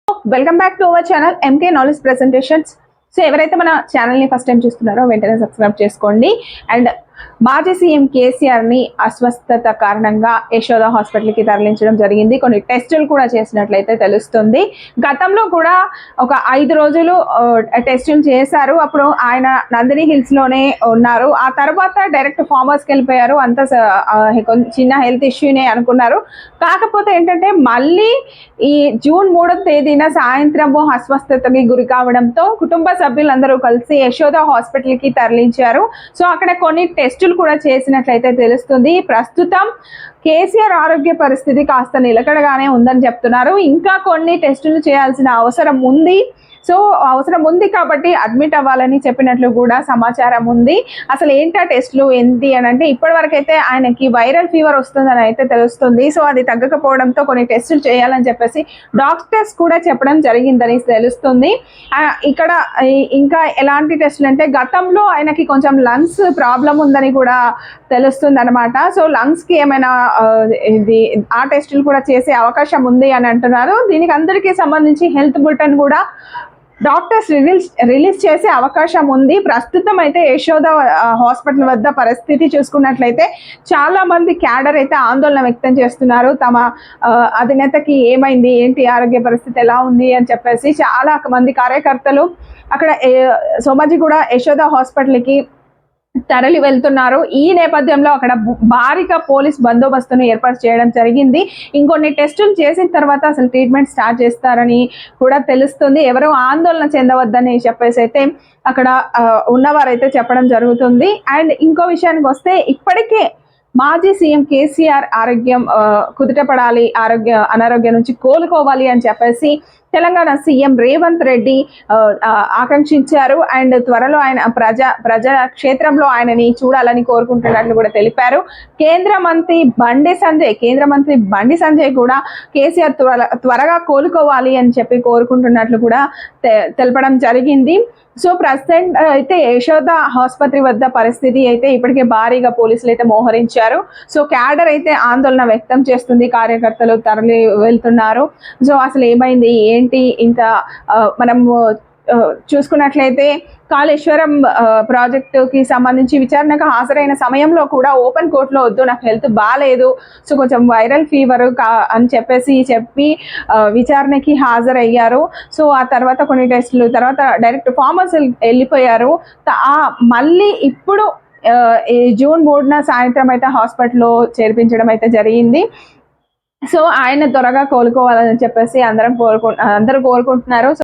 Welcome back to our channel MK knowledge presentations. So ఎవరైతే మన ఛానల్ని ఫస్ట్ టైం చూస్తున్నారో వెంటనే సబ్స్క్రైబ్ చేసుకోండి. అండ్ మాజీ సీఎం కేసీఆర్ ని అస్వస్థత కారణంగా యశోద హాస్పిటల్కి తరలించడం జరిగింది. కొన్ని టెస్టులు కూడా చేసినట్లయితే తెలుస్తుంది. గతంలో కూడా ఒక 5 రోజులు టెస్టులు చేశారు. అప్పుడు ఆయన నందిని హిల్స్ లోనే ఉన్నారు. ఆ తర్వాత డైరెక్ట్ ఫార్మర్స్కి వెళ్ళిపోయారు. అంత చిన్న హెల్త్ ఇష్యూనే అనుకున్నారు. కాకపోతే ఏంటంటే మళ్ళీ ఈ జూన్ 3వ తేదీన సాయంత్రం అస్వస్థతకి గురి కావడంతో కుటుంబ సభ్యులందరూ కలిసి యశోద హాస్పిటల్కి తరలించారు. సో అక్కడ కొన్ని టెస్టులు కూడా చేసినట్లయితే తెలుస్తుంది. ప్రస్తుతం కేసీఆర్ ఆరోగ్య పరిస్థితి కాస్త నిలకడగానే ఉందని చెప్తున్నారు. ఇంకా కొన్ని టెస్టులు చేయాల్సిన అవసరం ఉంది. సో అవసరం ఉంది కాబట్టి అడ్మిట్ అవ్వాలని చెప్పినట్లు కూడా సమాచారం ఉంది. అసలు ఏంటా టెస్టులు ఏంటి అని అంటే ఇప్పటి వరకు అయితే ఆయనకి వైరల్ ఫీవర్ వస్తుందని అయితే తెలుస్తుంది. సో అది తగ్గకపోవడంతో కొన్ని టెస్టులు చేయాలని చెప్పేసి డాక్టర్స్ కూడా చెప్పడం జరిగిందని తెలుస్తుంది. ఇక్కడ ఇంకా ఎలాంటి టెస్టులు అంటే గతంలో ఆయనకి కొంచెం లంగ్స్ ప్రాబ్లం ఉందని కూడా తెలుస్తుంది అనమాట. సో లంగ్స్ కి ఏమైనా ఆ టెస్టులు కూడా చేసే అవకాశం ఉంది అని అంటున్నారు. దీనికి అందరికీ సంబంధించి హెల్త్ బులెటిన్ కూడా డాక్టర్స్ రిలీజ్ చేసే అవకాశం ఉంది. ప్రస్తుతం అయితే యశోద హాస్పిటల్ వద్ద పరిస్థితి చూసుకున్నట్లయితే చాలా మంది క్యాడర్ అయితే ఆందోళన వ్యక్తం చేస్తున్నారు. తమ అధినేతకి ఏమైంది, ఏంటి ఆరోగ్య పరిస్థితి ఎలా ఉంది అని చెప్పేసి చాలా మంది కార్యకర్తలు అక్కడ సోమాజిగూడ యశోద హాస్పిటల్కి తరలి వెళ్తున్నారు. ఈ నేపథ్యంలో అక్కడ భారీగా పోలీస్ బందోబస్తును ఏర్పాటు చేయడం జరిగింది. ఇంకొన్ని టెస్టులు చేసిన తర్వాత అసలు ట్రీట్మెంట్ స్టార్ట్ చేస్తారని కూడా తెలుస్తుంది. ఎవరు ఆందోళన చెందవద్దని చెప్పేసి అయితే అక్కడ ఉన్నవారైతే చెప్పడం జరుగుతుంది. అండ్ ఇంకో విషయానికి వస్తే ఇప్పటికే మాజీ సీఎం కేసీఆర్ ఆరోగ్యం కుదుటపడాలి, అనారోగ్యం నుంచి కోలుకోవాలి అని చెప్పేసి తెలంగాణ సీఎం రేవంత్ రెడ్డి ఆకాంక్షించారు. అండ్ త్వరలో ఆయన ప్రజా క్షేత్రంలో ఆయనని చూడాలని కోరుకుంటున్నట్లు కూడా తెలిపారు. కేంద్ర మంత్రి బండి సంజయ్ కూడా కేసీఆర్ త్వరగా కోలుకోవాలి అని చెప్పి కోరుకుంటున్నట్లు కూడా తెలపడం జరిగింది. సో ప్రజెంట్ అయితే యశోద ఆసుపత్రి వద్ద పరిస్థితి అయితే ఇప్పటికే భారీగా పోలీసులు అయితే మోహరించారు. సో క్యాడర్ అయితే ఆందోళన వ్యక్తం చేస్తుంది. కార్యకర్తలు తరలి వెళ్తున్నారు. సో అసలు ఏమైంది ఏంటి ఇంత మనము చూసుకున్నట్లయితే కాళేశ్వరం ప్రాజెక్టుకి సంబంధించి విచారణకు హాజరైన సమయంలో కూడా ఓపెన్ కోర్టులో వద్దు, నాకు హెల్త్ బాగాలేదు, సో కొంచెం వైరల్ ఫీవర్ అని చెప్పి విచారణకి హాజరయ్యారు. సో ఆ తర్వాత కొన్ని టెస్టులు తర్వాత డైరెక్ట్ ఫార్మర్స్ వెళ్ళిపోయారు. మళ్ళీ ఇప్పుడు జూన్ 3న సాయంత్రం అయితే హాస్పిటల్లో చేర్పించడం అయితే జరిగింది. సో ఆయన త్వరగా కోలుకోవాలని చెప్పేసి అందరూ కోరుకుంటున్నారు.